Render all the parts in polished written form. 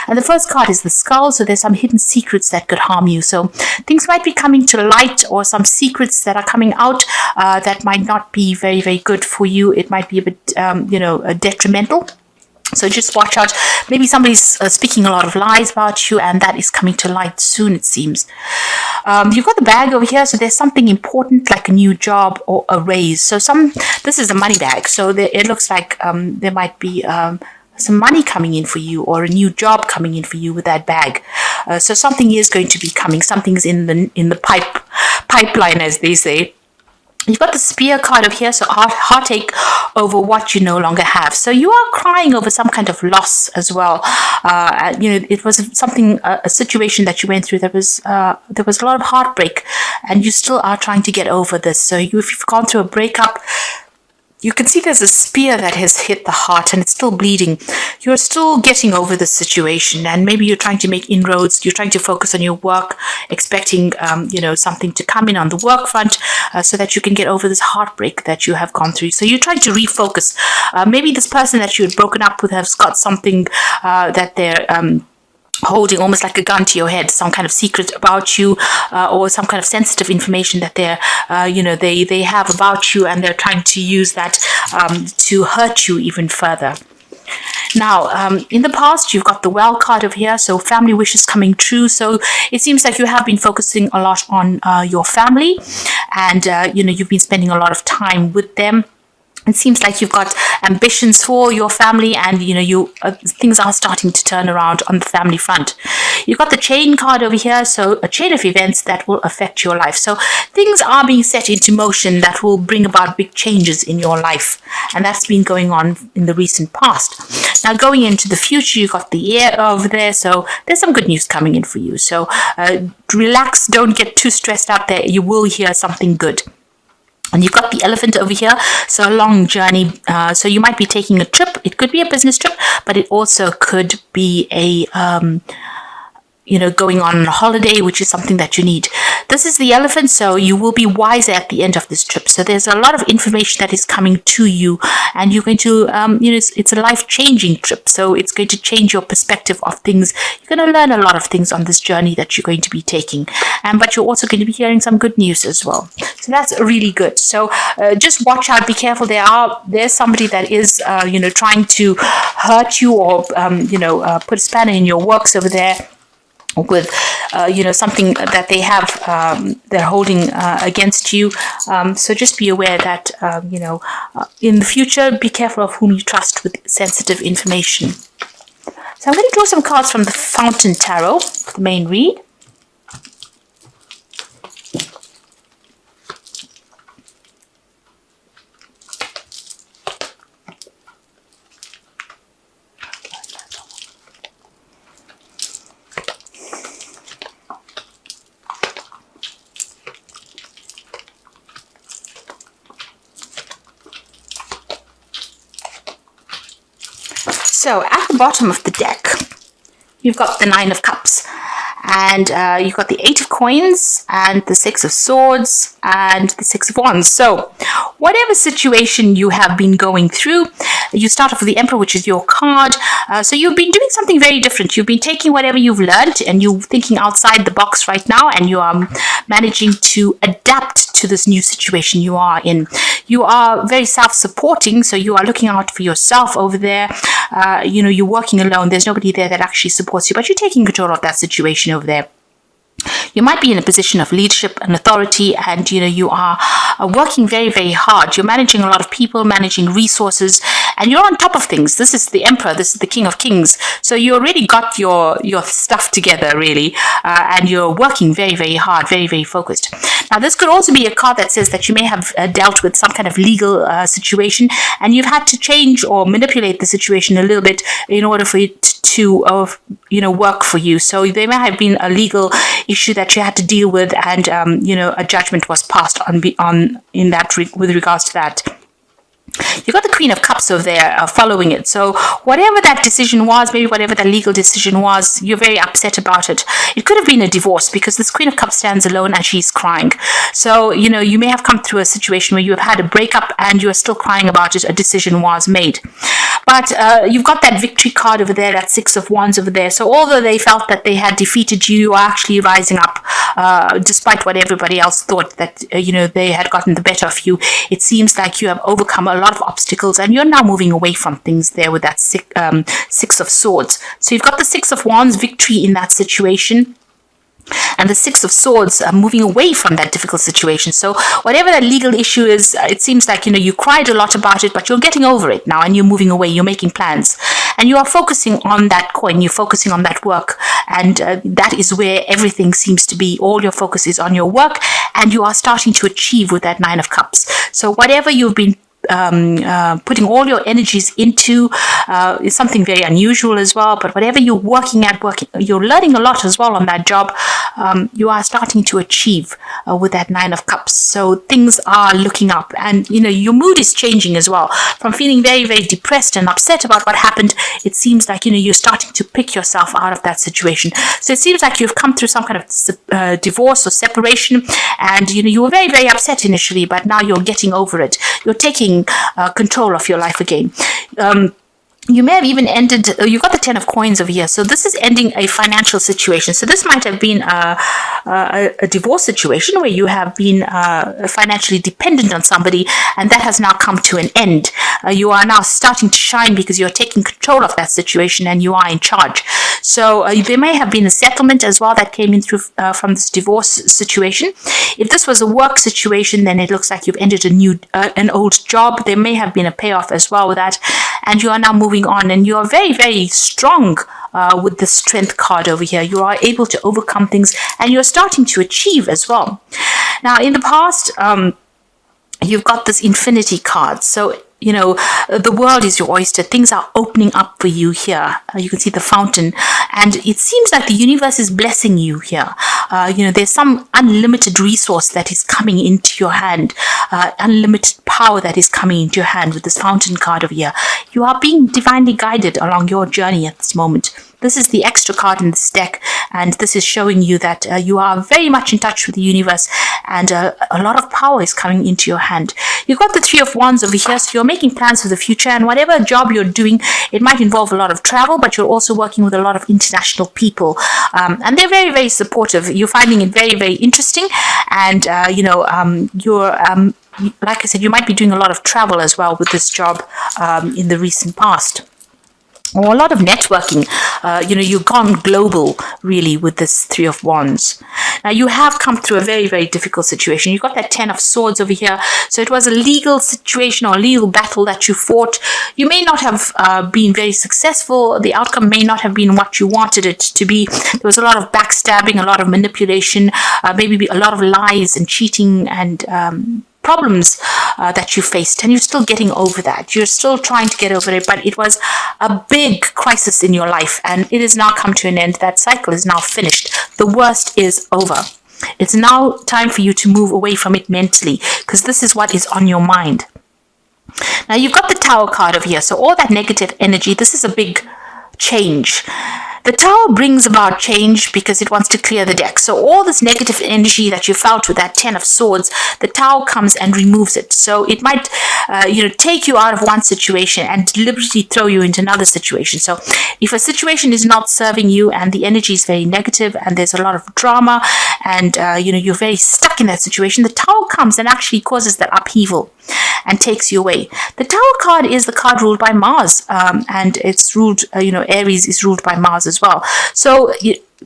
And the first card is the skull. So there's some hidden secrets that could harm you. So things might be coming to light, or some secrets that are coming out that might not be very, very good for you. It might be a bit, detrimental. So just watch out. Maybe somebody's speaking a lot of lies about you, and that is coming to light soon, it seems. You've got the bag over here, so there's something important like a new job or a raise. So this is a money bag. So it looks like there might be some money coming in for you, or a new job coming in for you with that bag. So something is going to be coming. Something's in the pipeline, as they say. You've got the spear card over here, so heartache over what you no longer have. So you are crying over some kind of loss as well. It was a situation that you went through. There was a lot of heartbreak, and you still are trying to get over this. So if you've gone through a breakup, you can see there's a spear that has hit the heart and it's still bleeding. You're still getting over this situation, and maybe you're trying to make inroads. You're trying to focus on your work, expecting, something to come in on the work front so that you can get over this heartbreak that you have gone through. So you're trying to refocus. Maybe this person that you had broken up with has got something that they're holding almost like a gun to your head, some kind of secret about you, or some kind of sensitive information that they have about you, and they're trying to use that to hurt you even further. Now, in the past, you've got the well card over here, so family wishes coming true. So it seems like you have been focusing a lot on your family, and you've been spending a lot of time with them. It seems like you've got ambitions for your family, and things are starting to turn around on the family front. You've got the chain card over here, so a chain of events that will affect your life. So things are being set into motion that will bring about big changes in your life, and that's been going on in the recent past. Now, going into the future, you've got the air over there, so there's some good news coming in for you. So relax, don't get too stressed out there. You will hear something good. And you've got the elephant over here, so a long journey. So you might be taking a trip. It could be a business trip, but it also could be a going on a holiday, which is something that you need. This is the elephant, so you will be wiser at the end of this trip. So there's a lot of information that is coming to you, and you're going to, it's a life-changing trip. So it's going to change your perspective of things. You're going to learn a lot of things on this journey that you're going to be taking, but you're also going to be hearing some good news as well. So that's really good. So just watch out, be careful. There's somebody that is, trying to hurt you, or put a spanner in your works over there, with something that they have they're holding against you. So just be aware that in the future, be careful of whom you trust with sensitive information. So I'm going to draw some cards from the Fountain Tarot for the main read. So at the bottom of the deck, you've got the Nine of Cups, and you've got the Eight of Coins, and the Six of Swords, and the Six of Wands. So whatever situation you have been going through, you start off with the Emperor, which is your card. So you've been doing something very different. You've been taking whatever you've learned, and you're thinking outside the box right now, and you are managing to adapt to this new situation you are in. You are very self-supporting, so you are looking out for yourself over there. You're working alone. There's nobody there that actually supports you, but you're taking control of that situation over there. You might be in a position of leadership and authority, and you are working very, very hard. You're managing a lot of people, managing resources, and you're on top of things. This is the Emperor. This is the King of Kings. So you already got your stuff together, really, and you're working very, very hard, very, very focused. Now, this could also be a card that says that you may have dealt with some kind of legal situation, and you've had to change or manipulate the situation a little bit in order for it to work for you. So there may have been a legal issue that you had to deal with, and a judgment was passed on with regards to that. You got the Queen of Cups over there following it. So whatever that decision was, maybe whatever that legal decision was, you're very upset about it. It could have been a divorce because this Queen of Cups stands alone and she's crying. So, you may have come through a situation where you have had a breakup and you are still crying about it. A decision was made. But you've got that victory card over there, that Six of Wands over there. So although they felt that they had defeated you, you are actually rising up, despite what everybody else thought that, they had gotten the better of you. It seems like you have overcome a lot of obstacles and you're now moving away from things there with that Six of Swords. So you've got the Six of Wands, victory in that situation. And the Six of Swords are moving away from that difficult situation. So whatever that legal issue is, it seems like, you cried a lot about it, but you're getting over it now and you're moving away. You're making plans and you are focusing on that coin. You're focusing on that work. And that is where everything seems to be. All your focus is on your work and you are starting to achieve with that Nine of Cups. So whatever you've been putting all your energies into is something very unusual as well. But whatever you're working, you're learning a lot as well on that job. You are starting to achieve with that Nine of Cups. So things are looking up and, your mood is changing as well. From feeling very, very depressed and upset about what happened, it seems like, you're starting to pick yourself out of that situation. So it seems like you've come through some kind of divorce or separation and, you were very, very upset initially, but now you're getting over it. You're taking control of your life again. You may have even ended, you've got the Ten of Coins over here. So this is ending a financial situation. So this might have been a divorce situation where you have been financially dependent on somebody and that has now come to an end. You are now starting to shine because you're taking control of that situation and you are in charge. So there may have been a settlement as well that came in through from this divorce situation. If this was a work situation, then it looks like you've ended an old job. There may have been a payoff as well with that. And you are now moving on and you are very, very strong with the Strength card over here. You are able to overcome things and you're starting to achieve as well. Now, in the past, you've got this Infinity card. So, the world is your oyster. Things are opening up for you here. You can see the fountain and it seems like the universe is blessing you here. There's some unlimited resource that is coming into your hand, unlimited power that is coming into your hand with this fountain card over here. You are being divinely guided along your journey at this moment. This is the extra card in this deck, and this is showing you that you are very much in touch with the universe, and a lot of power is coming into your hand. You've got the Three of Wands over here, so you're making plans for the future, and whatever job you're doing, it might involve a lot of travel, but you're also working with a lot of international people, and they're very, very supportive. You're finding it very, very interesting, and you're like I said, you might be doing a lot of travel as well with this job in the recent past. Or a lot of networking. You've gone global really with this Three of Wands. Now you have come through a very, very difficult situation. You've got that Ten of Swords over here. So it was a legal situation or a legal battle that you fought. You may not have been very successful. The outcome may not have been what you wanted it to be. There was a lot of backstabbing, a lot of manipulation, maybe a lot of lies and cheating and problems that you faced, and you're still getting over that. You're still trying to get over it, but it was a big crisis in your life and it has now come to an end. That cycle is now finished. The worst is over. It's now time for you to move away from it mentally because this is what is on your mind. Now you've got the Tower card over here. So all that negative energy, this is a big change. The Tower brings about change because it wants to clear the deck. So all this negative energy that you felt with that Ten of Swords, the Tower comes and removes it. So it might, take you out of one situation and deliberately throw you into another situation. So if a situation is not serving you and the energy is very negative and there's a lot of drama and, you're very stuck in that situation, the Tower comes and actually causes that upheaval and takes you away. The Tower card is the card ruled by Mars, and it's ruled, Aries is ruled by Mars as well. So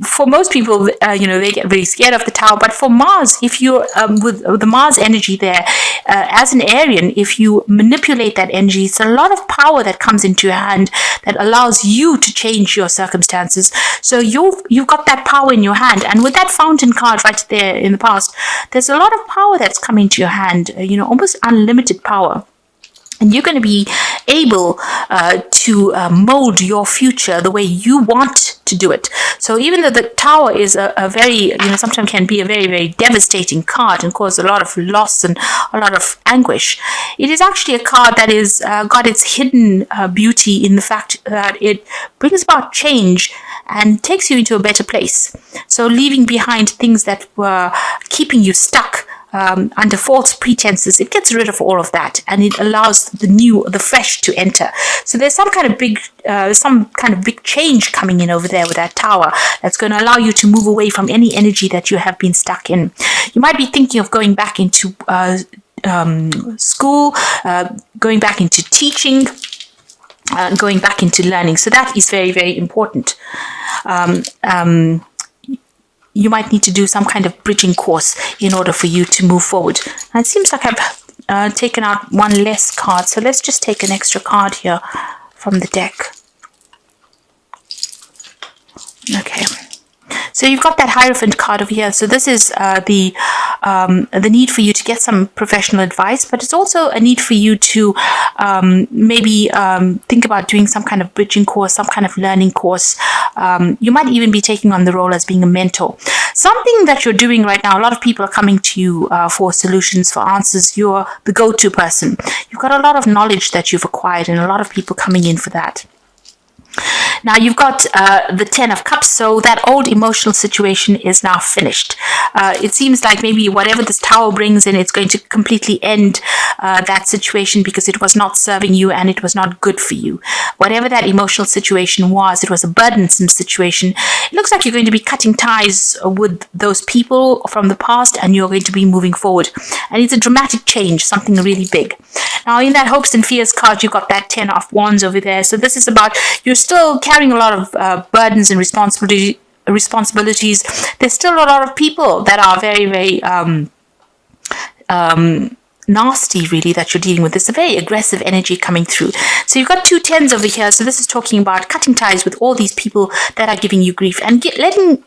for most people, they get really scared of the Tower. But for Mars, if you're with the Mars energy there, as an Arian, if you manipulate that energy, it's a lot of power that comes into your hand that allows you to change your circumstances. So you've got that power in your hand. And with that Fountain card right there in the past, there's a lot of power that's coming to your hand, almost unlimited power. And you're going to be able to mold your future the way you want to do it. So even though the Tower is a very, sometimes can be a very, very devastating card and cause a lot of loss and a lot of anguish, it is actually a card that is got its hidden beauty in the fact that it brings about change and takes you into a better place. So leaving behind things that were keeping you stuck under false pretenses, it gets rid of all of that and it allows the new, the fresh to enter. So there's some kind of big change coming in over there with that Tower that's going to allow you to move away from any energy that you have been stuck in. You might be thinking of going back into school, going back into teaching, going back into learning. So that is very, very important. You might need to do some kind of bridging course in order for you to move forward. And it seems like I've taken out one less card. So let's just take an extra card here from the deck. Okay. So you've got that Hierophant card over here. So this is the need for you to get some professional advice, but it's also a need for you to maybe think about doing some kind of bridging course, some kind of learning course. You might even be taking on the role as being a mentor. Something that you're doing right now, a lot of people are coming to you for solutions, for answers. You're the go-to person. You've got a lot of knowledge that you've acquired and a lot of people coming in for that. Now you've got the 10 of Cups, so that old emotional situation is now finished. It seems like maybe whatever this Tower brings in, it's going to completely end that situation because it was not serving you and it was not good for you. Whatever that emotional situation was, it was a burdensome situation. It looks like you're going to be cutting ties with those people from the past and you're going to be moving forward. And it's a dramatic change, something really big. Now in that Hopes and Fears card, you've got that 10 of Wands over there. So this is about you're still carrying a lot of burdens and responsibilities. There's still a lot of people that are very, very nasty, really, that you're dealing with. There's a very aggressive energy coming through. So you've got two 10s over here. So this is talking about cutting ties with all these people that are giving you grief and letting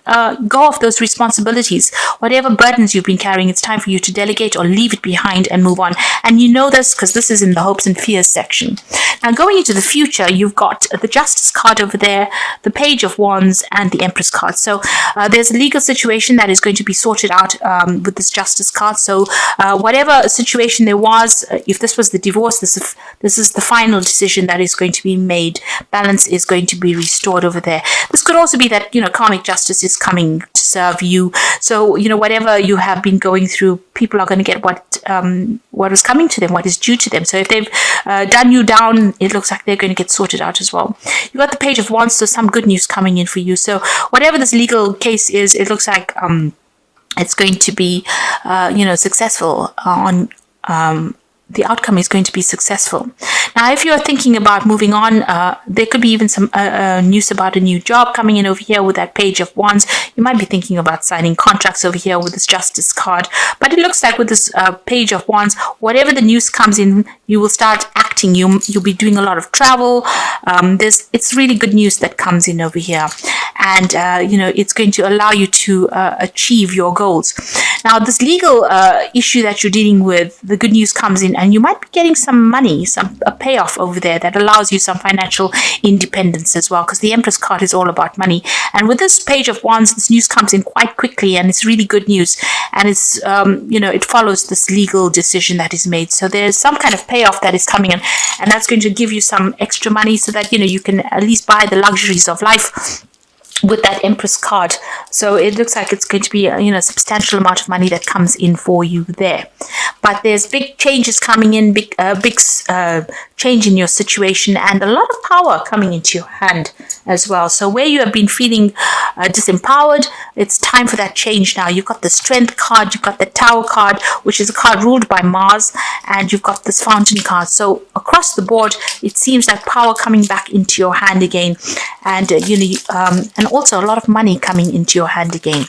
go of those responsibilities. Whatever burdens you've been carrying, it's time for you to delegate or leave it behind and move on. And you know this because this is in the Hopes and Fears section. Now going into the future, you've got the Justice card over there, the Page of Wands, and the Empress card. So there's a legal situation that is going to be sorted out with this Justice card. So whatever situation there was, if this was the divorce, this is the final decision that is going to be made. Balance is going to be restored over there. This could also be that karmic justice is coming to serve you. So whatever you have been going through, people are going to get what is coming to them, what is due to them. So if they've done you down, it looks like they're going to get sorted out as well. You got the Page of Wands, so some good news coming in for you. So whatever this legal case is, it looks like it's going to be successful on the outcome is going to be successful. Now, if you're thinking about moving on, there could be even some news about a new job coming in over here with that Page of Wands. You might be thinking about signing contracts over here with this Justice card. But it looks like with this Page of Wands, whatever the news comes in, you will start acting. You'll be doing a lot of travel. It's really good news that comes in over here. And, it's going to allow you to achieve your goals. Now, this legal issue that you're dealing with, the good news comes in and you might be getting some money, a payoff over there that allows you some financial independence as well, because the Empress card is all about money. And with this Page of Wands, this news comes in quite quickly and it's really good news. And it's, it follows this legal decision that is made. So there's some kind of payoff that is coming in and that's going to give you some extra money so that, you can at least buy the luxuries of life with that Empress card. So it looks like it's going to be a substantial amount of money that comes in for you there. But there's big changes coming in, big change in your situation, and a lot of power coming into your hand as well. So where you have been feeling disempowered, it's time for that change now. You've got the Strength card, you've got the Tower card, which is a card ruled by Mars, and you've got this Fountain card. So across the board, it seems like power coming back into your hand again, and and also a lot of money coming into your hand again.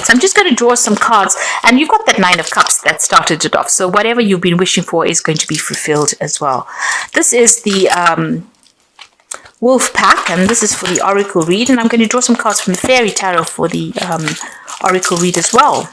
So I'm just going to draw some cards, and you've got that Nine of Cups that started it off. So whatever you've been wishing for is going to be fulfilled as well. This is the Wolf Pack, and this is for the Oracle read, and I'm going to draw some cards from the Fairy Tarot for the Oracle read as well.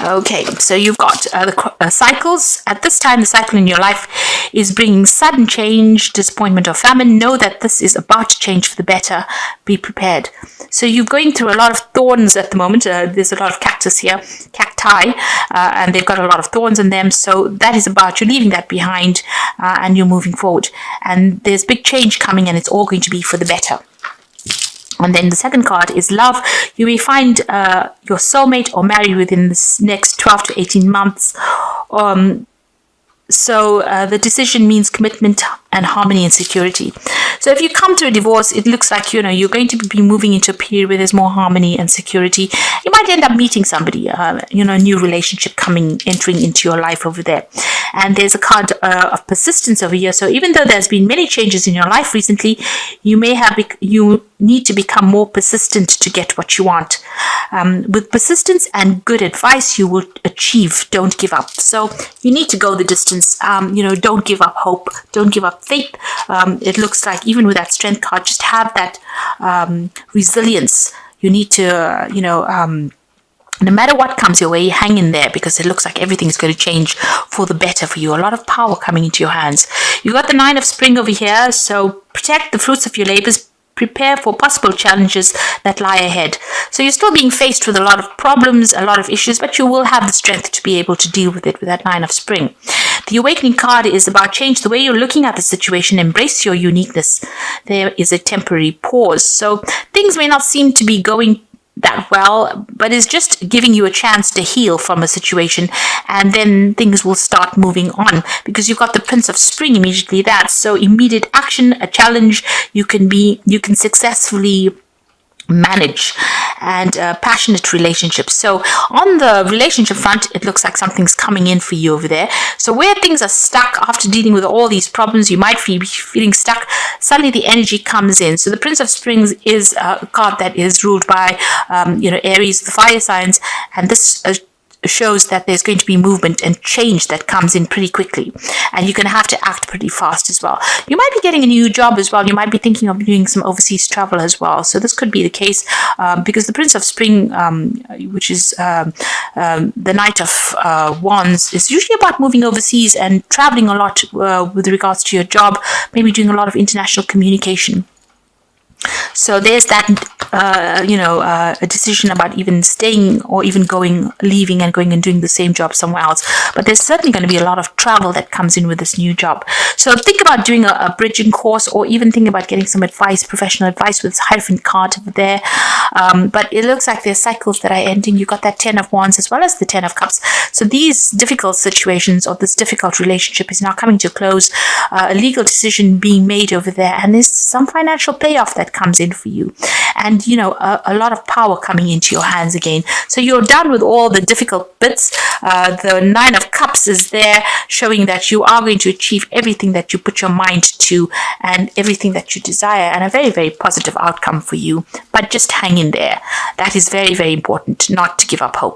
Okay, so you've got the cycles. At this time, the cycle in your life is bringing sudden change, disappointment, or famine, know that this is about to change for the better. Be prepared. So you're going through a lot of thorns at the moment. There's a lot of cactus here, cacti, and they've got a lot of thorns in them. So that is about, you're leaving that behind, and you're moving forward. And there's big change coming, and it's all going to be for the better. And then the second card is love. You may find your soulmate or marry within this next 12 to 18 months. So the decision means commitment and harmony and security. So if you come to a divorce, it looks like, you're going to be moving into a period where there's more harmony and security. You might end up meeting somebody, a new relationship entering into your life over there. And there's a card of persistence over here. So even though there's been many changes in your life recently, you need to become more persistent to get what you want. With persistence and good advice, you will achieve. Don't give up. So you need to go the distance. Don't give up hope. Don't give up faith. It looks like even with that strength card, just have that resilience. You need to, no matter what comes your way, hang in there, because it looks like everything's going to change for the better for you. A lot of power coming into your hands. You got the 9 of Spring over here, so protect the fruits of your labors. Prepare for possible challenges that lie ahead. So you're still being faced with a lot of problems, a lot of issues, but you will have the strength to be able to deal with it with that 9 of Spring. The Awakening card is about change the way you're looking at the situation. Embrace your uniqueness. There is a temporary pause. So things may not seem to be going that well, but it's just giving you a chance to heal from a situation, and then things will start moving on, because you've got the Prince of Spring immediately. That so immediate action, a challenge you can successfully manage, and passionate relationships. So on the relationship front, it looks like something's coming in for you over there. So where things are stuck after dealing with all these problems, you might be feeling stuck. Suddenly the energy comes in. So the Prince of Springs is a card that is ruled by Aries, the fire signs, and this shows that there's going to be movement and change that comes in pretty quickly, and you're going to have to act pretty fast as well. You might be getting a new job as well. You might be thinking of doing some overseas travel as well. So this could be the case, because the Prince of Spring, which is the Knight of Wands, is usually about moving overseas and traveling a lot with regards to your job, maybe doing a lot of international communication. So there's that, a decision about even staying or even leaving and going and doing the same job somewhere else. But there's certainly going to be a lot of travel that comes in with this new job. So think about doing a bridging course, or even think about getting some advice, professional advice, with this Hierophant card over there. But it looks like there's cycles that are ending. You got that 10 of Wands as well as the 10 of Cups. So these difficult situations, or this difficult relationship, is now coming to a close. A legal decision being made over there, and there's some financial payoff that comes in for you, and a lot of power coming into your hands again. So you're done with all the difficult bits. The 9 of Cups is there, showing that you are going to achieve everything that you put your mind to, and everything that you desire, and a very, very positive outcome for you. But just hang in there. That is very, very important, not to give up hope.